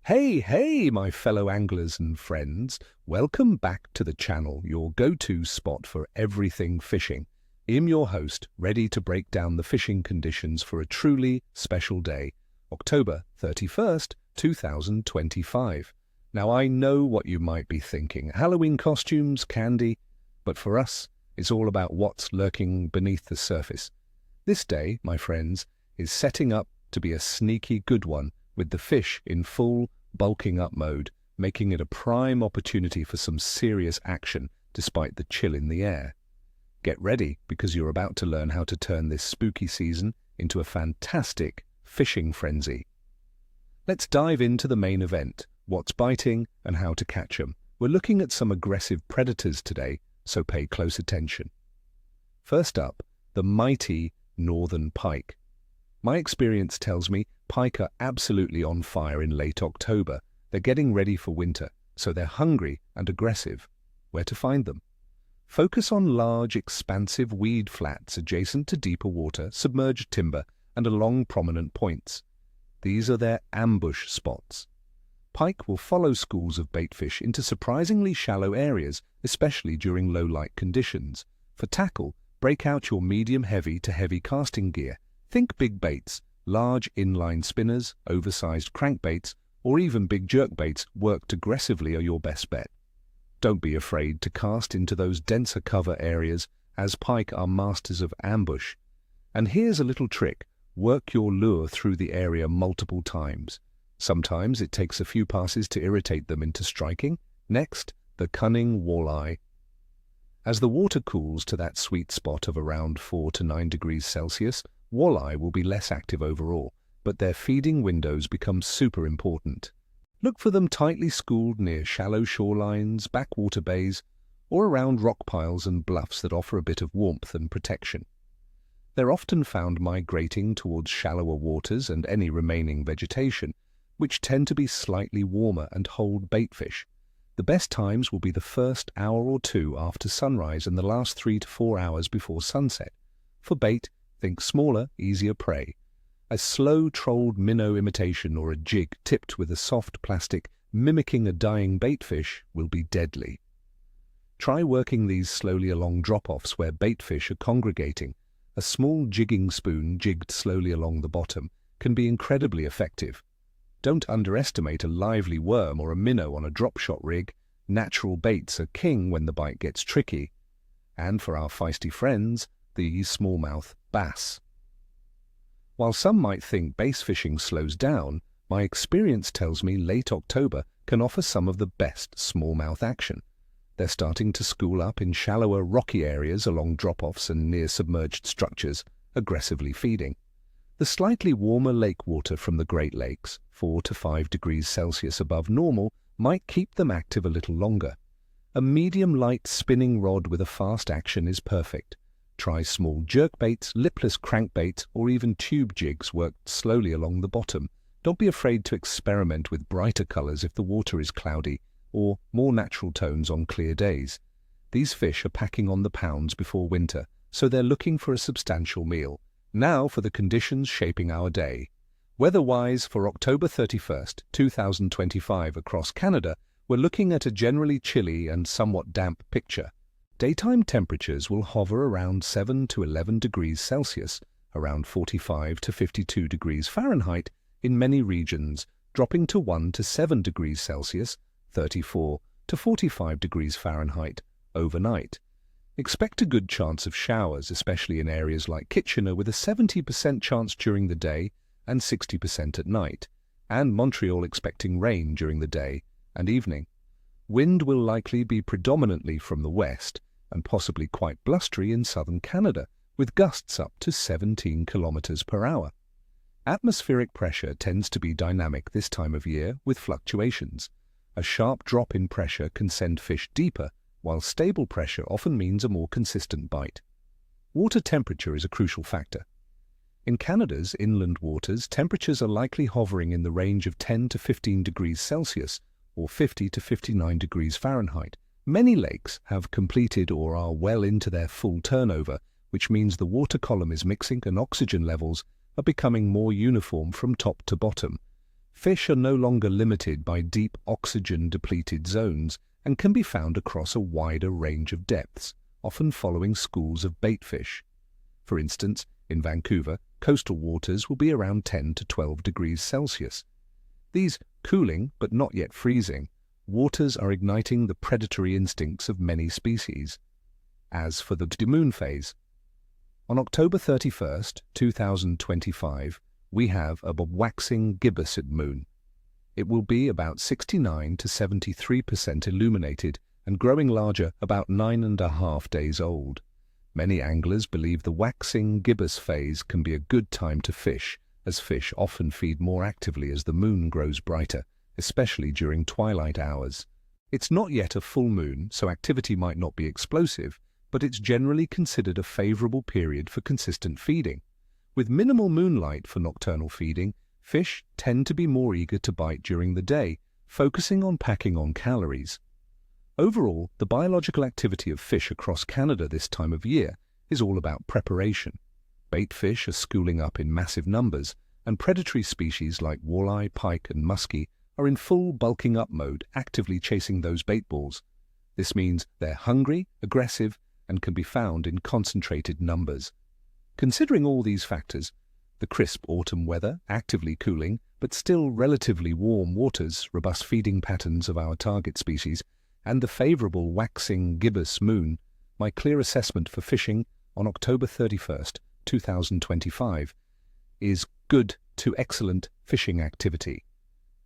Hey, my fellow anglers and friends. Welcome back to the channel, your go-to spot for everything fishing. I'm your host, ready to break down the fishing conditions for a truly special day, October 31st, 2025. Now, I know what you might be thinking. Halloween costumes, candy, but for us, it's all about what's lurking beneath the surface. This day, my friends, is setting up to be a sneaky good one, with the fish in full bulking up mode, making it a prime opportunity for some serious action despite the chill in the air. Get ready, because you're about to learn how to turn this spooky season into a fantastic fishing frenzy. Let's dive into the main event, what's biting and how to catch them. We're looking at some aggressive predators today, so pay close attention. First up, the mighty northern pike. My experience tells me pike are absolutely on fire in late October. They're getting ready for winter, so they're hungry and aggressive. Where to find them? Focus on large, expansive weed flats adjacent to deeper water, submerged timber, and along prominent points. These are their ambush spots. Pike will follow schools of baitfish into surprisingly shallow areas, especially during low light conditions. For tackle, break out your medium-heavy to heavy casting gear. Think big baits, large inline spinners, oversized crankbaits, or even big jerkbaits worked aggressively are your best bet. Don't be afraid to cast into those denser cover areas, as pike are masters of ambush. And here's a little trick: work your lure through the area multiple times. Sometimes it takes a few passes to irritate them into striking. Next, the cunning walleye. As the water cools to that sweet spot of around 4 to 9 degrees Celsius, walleye will be less active overall, but their feeding windows become super important. Look for them tightly schooled near shallow shorelines, backwater bays, or around rock piles and bluffs that offer a bit of warmth and protection. They're often found migrating towards shallower waters and any remaining vegetation, which tend to be slightly warmer and hold baitfish. The best times will be the first hour or two after sunrise and the last 3 to 4 hours before sunset. For bait, think smaller, easier prey. A slow trolled minnow imitation or a jig tipped with a soft plastic mimicking a dying baitfish will be deadly. Try working these slowly along drop-offs where baitfish are congregating. A small jigging spoon jigged slowly along the bottom can be incredibly effective. Don't underestimate a lively worm or a minnow on a drop-shot rig. Natural baits are king when the bite gets tricky. And for our feisty friends, the smallmouth bass. While some might think bass fishing slows down, my experience tells me late October can offer some of the best smallmouth action. They're starting to school up in shallower, rocky areas along drop-offs and near submerged structures, aggressively feeding. The slightly warmer lake water from the Great Lakes, 4 to 5 degrees Celsius above normal, might keep them active a little longer. A medium-light spinning rod with a fast action is perfect. Try small jerkbaits, lipless crankbaits, or even tube jigs worked slowly along the bottom. Don't be afraid to experiment with brighter colors if the water is cloudy, or more natural tones on clear days. These fish are packing on the pounds before winter, so they're looking for a substantial meal. Now for the conditions shaping our day. Weather-wise, for October 31st, 2025 across Canada, we're looking at a generally chilly and somewhat damp picture. Daytime temperatures will hover around 7 to 11 degrees Celsius, around 45 to 52 degrees Fahrenheit in many regions, dropping to 1 to 7 degrees Celsius, 34 to 45 degrees Fahrenheit, overnight. Expect a good chance of showers, especially in areas like Kitchener, with a 70% chance during the day and 60% at night, and Montreal expecting rain during the day and evening. Wind will likely be predominantly from the west and possibly quite blustery in southern Canada, with gusts up to 17 kilometers per hour. Atmospheric pressure tends to be dynamic this time of year, with fluctuations. A sharp drop in pressure can send fish deeper, while stable pressure often means a more consistent bite. Water temperature is a crucial factor. In Canada's inland waters, temperatures are likely hovering in the range of 10 to 15 degrees Celsius, or 50 to 59 degrees Fahrenheit. Many lakes have completed or are well into their full turnover, which means the water column is mixing and oxygen levels are becoming more uniform from top to bottom. Fish are no longer limited by deep oxygen-depleted zones and can be found across a wider range of depths, often following schools of baitfish. For instance, in Vancouver, coastal waters will be around 10 to 12 degrees Celsius. These cooling, but not yet freezing, waters are igniting the predatory instincts of many species. As for the moon phase, on October 31st, 2025, we have a waxing gibbous moon. It will be about 69 to 73% illuminated and growing larger, about 9.5 days old. Many anglers believe the waxing gibbous phase can be a good time to fish, as fish often feed more actively as the moon grows brighter, especially during twilight hours. It's not yet a full moon, so activity might not be explosive, but it's generally considered a favorable period for consistent feeding. With minimal moonlight for nocturnal feeding, fish tend to be more eager to bite during the day, focusing on packing on calories. Overall, the biological activity of fish across Canada this time of year is all about preparation. Bait fish are schooling up in massive numbers, and predatory species like walleye, pike, and muskie are in full bulking up mode, actively chasing those bait balls. This means they're hungry, aggressive, and can be found in concentrated numbers. Considering all these factors, the crisp autumn weather, actively cooling, but still relatively warm waters, robust feeding patterns of our target species, and the favorable waxing gibbous moon, my clear assessment for fishing on October 31st, 2025, is good to excellent fishing activity.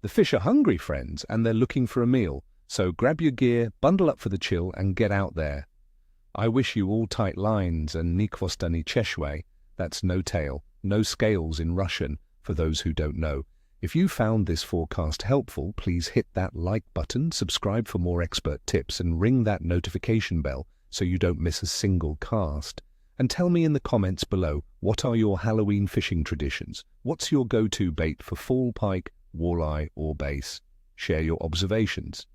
The fish are hungry, friends, and they're looking for a meal, so grab your gear, bundle up for the chill, and get out there. I wish you all tight lines and ni chvosta ni cheshwe, that's no tail, no scales in Russian, for those who don't know. If you found this forecast helpful, please hit that like button, subscribe for more expert tips, and ring that notification bell so you don't miss a single cast. And tell me in the comments below, what are your Halloween fishing traditions? What's your go-to bait for fall pike, walleye, or bass? Share your observations.